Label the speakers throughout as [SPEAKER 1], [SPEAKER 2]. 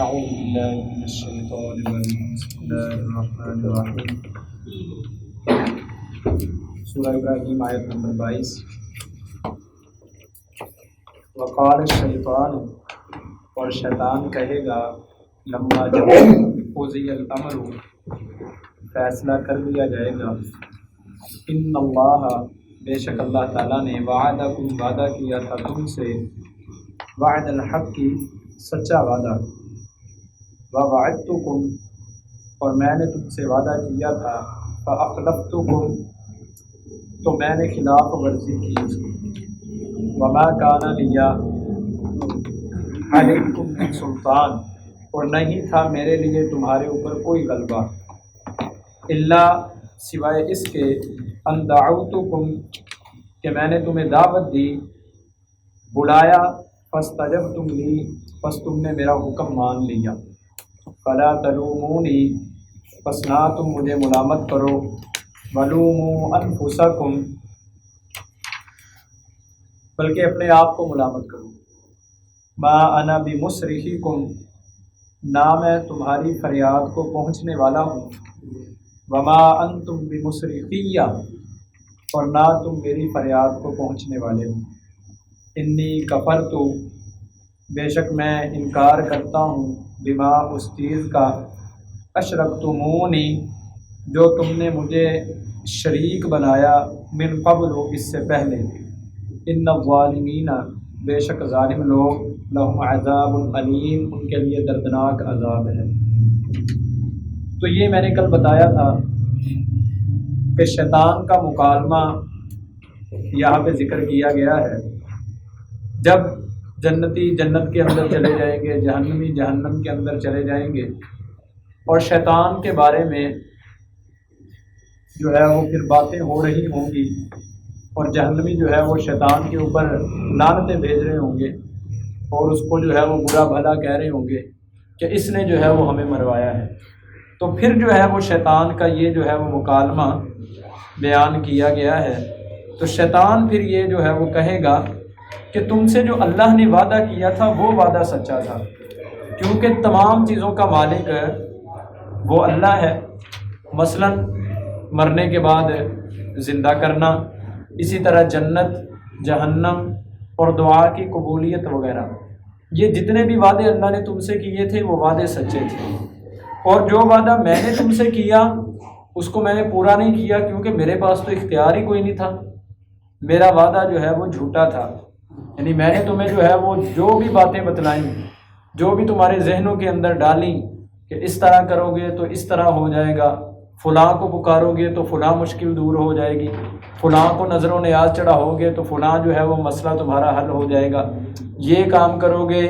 [SPEAKER 1] أعوذ بالله من الشيطان الرجيم بسم الله الرحمن الرحيم سورہ ابراہیم آیت نمبر 22 وقال الشیطان اور شیطان کہے گا لما جب قضی الامر فیصلہ کر دیا جائے گا ان اللہ بے شک اللہ تعالیٰ نے وعدکم وعدہ کیا تھا تم سے وعد الحق کی سچا وعدہ ووعدتکم اور میں نے تم سے وعدہ کیا تھا فاخلفتکم تو میں نے خلاف ورزی کی اس کی وما کان لی علیکم من سلطان اور نہیں تھا میرے لیے تمہارے اوپر کوئی غلبہ الا سوائے اس کے ان دعوتکم کہ میں نے تمہیں دعوت دی بلایا فاستجبتم لی پس تم نے میرا حکم مان لیا فلا تلومونی پس نہ تم مجھے ملامت کرو ولوموا انفسکم بلکہ اپنے آپ کو ملامت کرو ما انا بمصرخکم نہ میں تمہاری فریاد کو پہنچنے والا ہوں وما انتم بمصرخیہ اور نہ تم میری فریاد کو پہنچنے والے ہو انی کفرت بے شک میں انکار کرتا ہوں بما اس چیز کا اشرکتمونی جو تم نے مجھے شریک بنایا من قبل اس سے پہلے ان الظالمین بے شک ظالم لوگ لہم عذاب علیم ان کے لیے دردناک عذاب ہے۔ تو یہ میں نے کل بتایا تھا کہ شیطان کا مکالمہ یہاں پہ ذکر کیا گیا ہے۔ جب جنتی جنت کے اندر چلے جائیں گے، جہنمی جہنم کے اندر چلے جائیں گے، اور شیطان کے بارے میں جو ہے وہ پھر باتیں ہو رہی ہوں گی، اور جہنمی جو ہے وہ شیطان کے اوپر لعنتیں بھیج رہے ہوں گے اور اس کو جو ہے وہ برا بھلا کہہ رہے ہوں گے کہ اس نے جو ہے وہ ہمیں مروایا ہے۔ تو پھر جو ہے وہ شیطان کا یہ جو ہے وہ مکالمہ بیان کیا گیا ہے۔ تو شیطان پھر یہ جو ہے وہ کہے گا کہ تم سے جو اللہ نے وعدہ کیا تھا وہ وعدہ سچا تھا، کیونکہ تمام چیزوں کا مالک وہ اللہ ہے، مثلا مرنے کے بعد زندہ کرنا، اسی طرح جنت، جہنم اور دعا کی قبولیت وغیرہ، یہ جتنے بھی وعدے اللہ نے تم سے کیے تھے وہ وعدے سچے تھے، اور جو وعدہ میں نے تم سے کیا اس کو میں نے پورا نہیں کیا کیونکہ میرے پاس تو اختیار ہی کوئی نہیں تھا، میرا وعدہ جو ہے وہ جھوٹا تھا۔ یعنی میں نے تمہیں جو ہے وہ جو بھی باتیں بتلائیں، جو بھی تمہارے ذہنوں کے اندر ڈالیں کہ اس طرح کرو گے تو اس طرح ہو جائے گا، فلاں کو پکارو گے تو فلاں مشکل دور ہو جائے گی، فلاں کو نظر و نیاز چڑھاؤ گے تو فلاں جو ہے وہ مسئلہ تمہارا حل ہو جائے گا، یہ کام کرو گے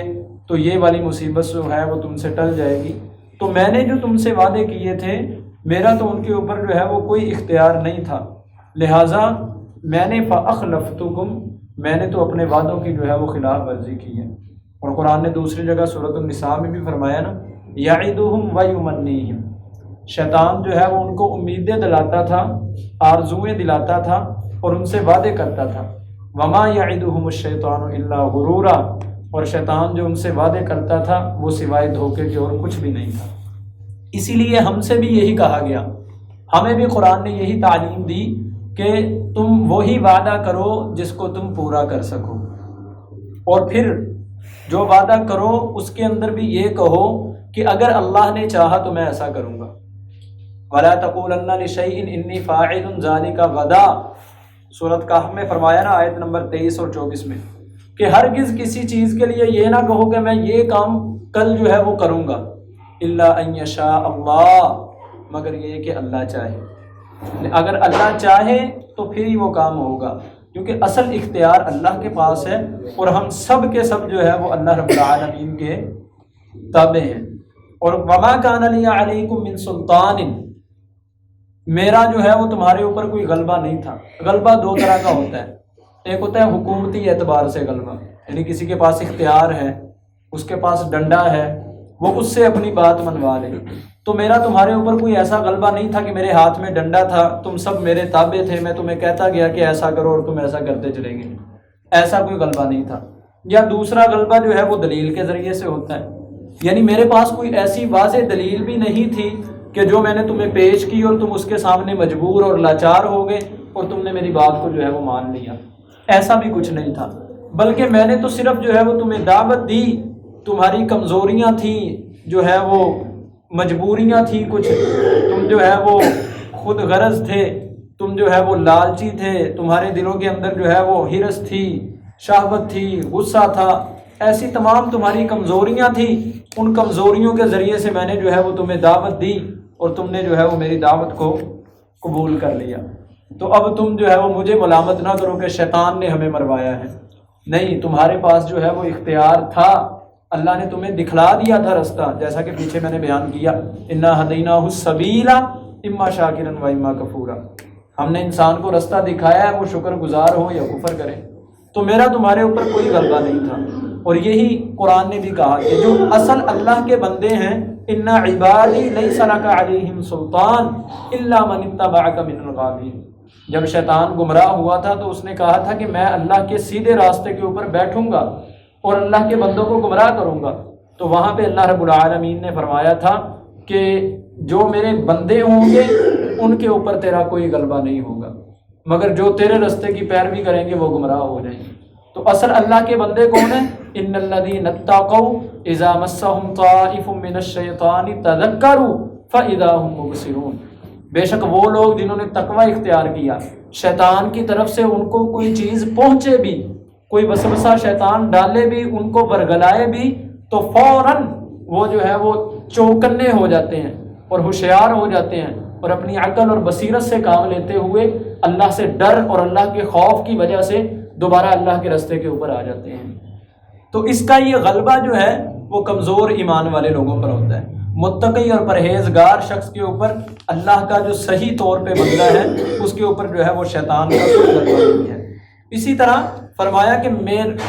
[SPEAKER 1] تو یہ والی مصیبت جو ہے وہ تم سے ٹل جائے گی۔ تو میں نے جو تم سے وعدے کیے تھے میرا تو ان کے اوپر جو ہے وہ کوئی اختیار نہیں تھا، لہٰذا میں نے فاخلفتکم میں نے تو اپنے وعدوں کی جو ہے وہ خلاف ورزی کی ہے۔ اور قرآن نے دوسری جگہ سورۃ النساء میں بھی فرمایا نا یعدہم ویمنیہم، شیطان جو ہے وہ ان کو امیدیں دلاتا تھا، آرزویں دلاتا تھا اور ان سے وعدے کرتا تھا۔ وما یعدہم الشیطان الا غرورا، اور شیطان جو ان سے وعدے کرتا تھا وہ سوائے دھوکے کے اور کچھ بھی نہیں تھا۔ اسی لیے ہم سے بھی یہی کہا گیا، ہمیں بھی قرآن نے یہی تعلیم دی کہ تم وہی وعدہ کرو جس کو تم پورا کر سکو، اور پھر جو وعدہ کرو اس کے اندر بھی یہ کہو کہ اگر اللہ نے چاہا تو میں ایسا کروں گا۔ وَلَا تَقُولَنَّ لِشَيْءٍ إِنِّي فَاعِلٌ ذَلِكَ غَدًا، سورۃ کہف میں فرمایا نا آیت نمبر 23 اور 24 میں کہ ہرگز کسی چیز کے لیے یہ نہ کہو کہ میں یہ کام کل جو ہے وہ کروں گا، إِلَّا أَن يَشَاءَ اللَّهُ، مگر یہ کہ اللہ چاہے۔ اگر اللہ چاہے تو پھر ہی وہ کام ہوگا، کیونکہ اصل اختیار اللہ کے پاس ہے اور ہم سب کے سب جو ہے وہ اللہ رب العالمین کے تابع ہیں۔ اور وما کان لی علیکم من سلطان، میرا جو ہے وہ تمہارے اوپر کوئی غلبہ نہیں تھا۔ غلبہ دو طرح کا ہوتا ہے، ایک ہوتا ہے حکومتی اعتبار سے غلبہ، یعنی کسی کے پاس اختیار ہے، اس کے پاس ڈنڈا ہے، وہ اس سے اپنی بات منوا لے۔ تو میرا تمہارے اوپر کوئی ایسا غلبہ نہیں تھا کہ میرے ہاتھ میں ڈنڈا تھا، تم سب میرے تابع تھے، میں تمہیں کہتا گیا کہ ایسا کرو اور تم ایسا کرتے چلیں گے، ایسا کوئی غلبہ نہیں تھا۔ یا دوسرا غلبہ جو ہے وہ دلیل کے ذریعے سے ہوتا ہے یعنی میرے پاس کوئی ایسی واضح دلیل بھی نہیں تھی کہ جو میں نے تمہیں پیش کی اور تم اس کے سامنے مجبور اور لاچار ہو گئے اور تم نے میری بات کو جو ہے وہ مان لیا، ایسا بھی کچھ نہیں تھا، بلکہ میں نے تو صرف جو ہے وہ تمہیں دعوت دی، تمہاری کمزوریاں تھیں، جو ہے وہ مجبوریاں تھیں، کچھ تم جو ہے وہ خود غرض تھے، تم جو ہے وہ لالچی تھے، تمہارے دلوں کے اندر جو ہے وہ ہرس تھی، شہوت تھی، غصہ تھا، ایسی تمام تمہاری کمزوریاں تھیں، ان کمزوریوں کے ذریعے سے میں نے جو ہے وہ تمہیں دعوت دی اور تم نے جو ہے وہ میری دعوت کو قبول کر لیا۔ تو اب تم جو ہے وہ مجھے ملامت نہ کرو کہ شیطان نے ہمیں مروایا ہے، نہیں، تمہارے پاس جو ہے وہ اختیار تھا، اللہ نے تمہیں دکھلا دیا تھا رستہ، جیسا کہ پیچھے میں نے بیان کیا، انا ہدیناہ السبیل اما شاکرا و اما کفورا، ہم نے انسان کو رستہ دکھایا ہے، وہ شکر گزار ہو یا کفر کرے۔ تو میرا تمہارے اوپر کوئی غلبہ نہیں تھا، اور یہی قرآن نے بھی کہا کہ جو اصل اللہ کے بندے ہیں، ان عبادی لیس لک علیہم سلطان الا من اتبعک من الغاوین، جب شیطان گمراہ ہوا تھا تو اس نے کہا تھا کہ میں اللہ کے سیدھے راستے کے اوپر بیٹھوں گا اور اللہ کے بندوں کو گمراہ کروں گا، تو وہاں پہ اللہ رب العالمین نے فرمایا تھا کہ جو میرے بندے ہوں گے ان کے اوپر تیرا کوئی غلبہ نہیں ہوگا، مگر جو تیرے راستے کی پیروی کریں گے وہ گمراہ ہو جائیں گے۔ تو اصل اللہ کے بندے کون ہیں؟ ان الذین اتقوا اذا مسهم طائف من الشیطان تذکروا فاذا هم مبصرون، بے شک وہ لوگ جنہوں نے تقوی اختیار کیا، شیطان کی طرف سے ان کو کوئی چیز پہنچے بھی، کوئی وسوسہ شیطان ڈالے بھی، ان کو ورگلائے بھی، تو فوراً وہ جو ہے وہ چوکنے ہو جاتے ہیں اور ہوشیار ہو جاتے ہیں، اور اپنی عقل اور بصیرت سے کام لیتے ہوئے اللہ سے ڈر اور اللہ کے خوف کی وجہ سے دوبارہ اللہ کے راستے کے اوپر آ جاتے ہیں۔ تو اس کا یہ غلبہ جو ہے وہ کمزور ایمان والے لوگوں پر ہوتا ہے، متقی اور پرہیزگار شخص کے اوپر اللہ کا جو صحیح طور پہ بندہ ہے اس کے اوپر جو ہے وہ شیطان کا کوئی غلبہ نہیں ہے۔ اسی طرح فرمایا کہ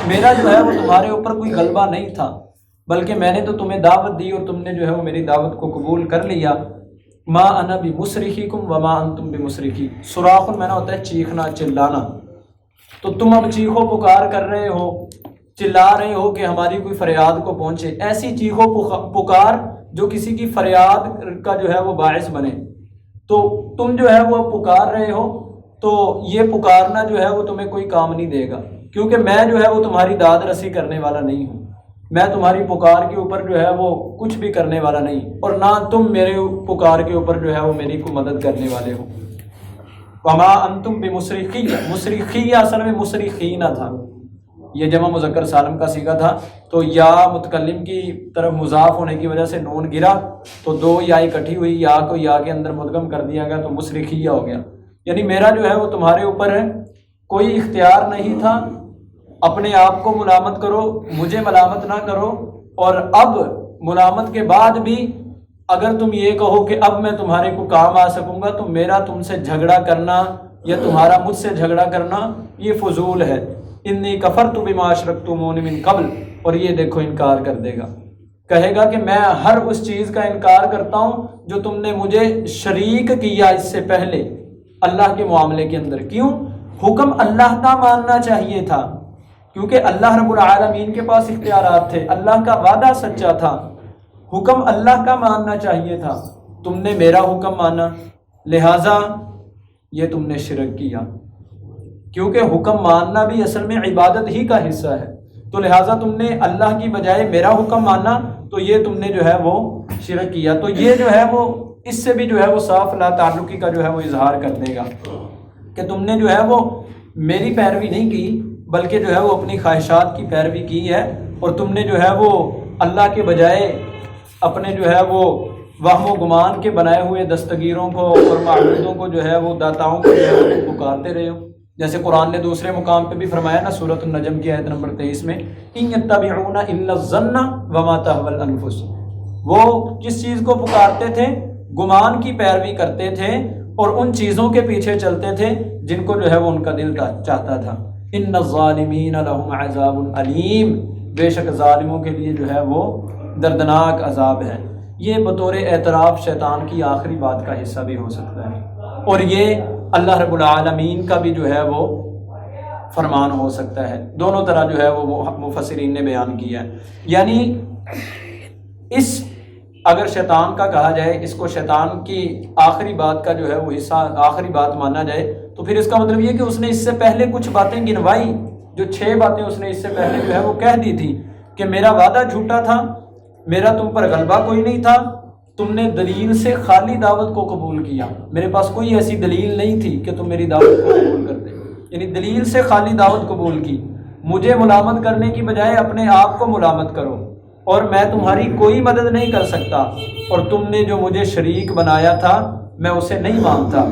[SPEAKER 1] میرا جو ہے وہ تمہارے اوپر کوئی غلبہ نہیں تھا، بلکہ میں نے تو تمہیں دعوت دی اور تم نے جو ہے وہ میری دعوت کو قبول کر لیا۔ ما انا بمصرخکم وما انتم بمصرخی، صراخ میں ہوتا ہے چیخنا، چلانا، تو تم اب چیخو پکار کر رہے ہو، چلا رہے ہو کہ ہماری کوئی فریاد کو پہنچے، ایسی چیخو پکار جو کسی کی فریاد کا جو ہے وہ باعث بنے، تو تم جو ہے وہ پکار رہے ہو، تو یہ پکارنا جو ہے وہ تمہیں کوئی کام نہیں دے گا، کیونکہ میں جو ہے وہ تمہاری داد رسی کرنے والا نہیں ہوں، میں تمہاری پکار کے اوپر جو ہے وہ کچھ بھی کرنے والا نہیں، اور نہ تم میرے پکار کے اوپر جو ہے وہ میری کو مدد کرنے والے ہو۔ وما انتم بمصرخی، مصرخی اصل میں مصرخین تھا، یہ جمع مذکر سالم کا صیغہ تھا، تو یا متکلم کی طرف مضاف ہونے کی وجہ سے نون گرا تو دو یا اکٹھی ہوئی، یا کو یا کے اندر مدغم کر دیا گیا تو مصرخیہ ہو گیا، یعنی میرا جو ہے وہ تمہارے اوپر کوئی اختیار نہیں تھا، اپنے آپ کو ملامت کرو، مجھے ملامت نہ کرو، اور اب ملامت کے بعد بھی اگر تم یہ کہو کہ اب میں تمہارے کو کام آ سکوں گا، تو میرا تم سے جھگڑا کرنا یا تمہارا مجھ سے جھگڑا کرنا یہ فضول ہے۔ انی کفرت بما اشرکتمون من قبل، اور یہ دیکھو انکار کر دے گا، کہے گا کہ میں ہر اس چیز کا انکار کرتا ہوں جو تم نے مجھے شریک کیا اس سے پہلے اللہ کے معاملے کے اندر۔ کیوں؟ حکم اللہ کا ماننا چاہیے تھا، کیونکہ اللہ رب العالمین کے پاس اختیارات تھے، اللہ کا وعدہ سچا تھا، حکم اللہ کا ماننا چاہیے تھا، تم نے میرا حکم مانا، لہٰذا یہ تم نے شرک کیا، کیونکہ حکم ماننا بھی اصل میں عبادت ہی کا حصہ ہے، تو لہٰذا تم نے اللہ کی بجائے میرا حکم مانا، تو یہ تم نے جو ہے وہ شرک کیا۔ تو یہ جو ہے وہ اس سے بھی جو ہے وہ صاف لا تعلقی کا جو ہے وہ اظہار کر دے گا کہ تم نے جو ہے وہ میری پیروی نہیں کی، بلکہ جو ہے وہ اپنی خواہشات کی پیروی کی ہے، اور تم نے جو ہے وہ اللہ کے بجائے اپنے جو ہے وہ وہم و گمان کے بنائے ہوئے دستگیروں کو اور معبودوں کو جو ہے وہ داتاؤں کو جو ہے وہ پکارتے رہے ہو، جیسے قرآن نے دوسرے مقام پہ بھی فرمایا نا، سورۃ النجم کی آیت نمبر 23 میں، ان یتبعون الا الظن وما تهوى الانفس، وہ کس چیز کو پکارتے تھے؟ گمان کی پیروی کرتے تھے اور ان چیزوں کے پیچھے چلتے تھے جن کو جو ہے وہ ان کا دل چاہتا تھا۔ ان الظالمین لهم عذاب علیم، بے شک ظالموں کے لیے جو ہے وہ دردناک عذاب ہے۔ یہ بطور اعتراف شیطان کی آخری بات کا حصہ بھی ہو سکتا ہے، اور یہ اللہ رب العالمین کا بھی جو ہے وہ فرمان ہو سکتا ہے، دونوں طرح جو ہے وہ مفسرین نے بیان کیا ہے۔ یعنی اس اگر شیطان کا کہا جائے، اس کو شیطان کی آخری بات کا جو ہے وہ حصہ آخری بات مانا جائے، تو پھر اس کا مطلب یہ کہ اس نے اس سے پہلے کچھ باتیں گنوائی، جو 6 باتیں اس نے اس سے پہلے جو ہے وہ کہہ دی تھی کہ میرا وعدہ جھوٹا تھا، میرا تم پر غلبہ کوئی نہیں تھا، تم نے دلیل سے خالی دعوت کو قبول کیا، میرے پاس کوئی ایسی دلیل نہیں تھی کہ تم میری دعوت کو قبول کرتے، یعنی دلیل سے خالی دعوت قبول کی، مجھے ملامت کرنے کی بجائے اپنے آپ کو ملامت کرو، اور میں تمہاری کوئی مدد نہیں کر سکتا، اور تم نے جو مجھے شریک بنایا تھا میں اسے نہیں مانتا۔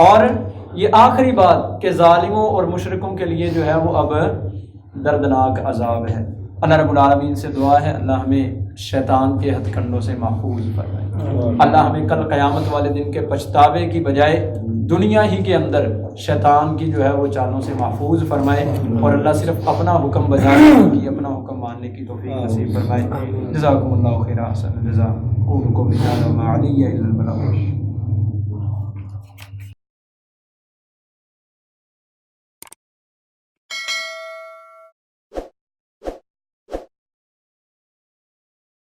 [SPEAKER 1] اور یہ آخری بات کہ ظالموں اور مشرکوں کے لیے جو ہے وہ اب دردناک عذاب ہے۔ اللہ رب العالمین سے دعا ہے اللہ ہمیں شیطان کے ہتھ کنڈوں سے محفوظ فرمائے، اللہ ہمیں کل قیامت والے دن کے پچھتاوے کی بجائے دنیا ہی کے اندر شیطان کی جو ہے وہ چالوں سے محفوظ فرمائے، اور اللہ صرف اپنا حکم بجانے کی، اپنا حکم ماننے کی توفیق نصیب فرمائے۔ جزاکم اللہ خیر، احسن الجزاء، قولوا قولی ھذا وما علی الا البلاغ۔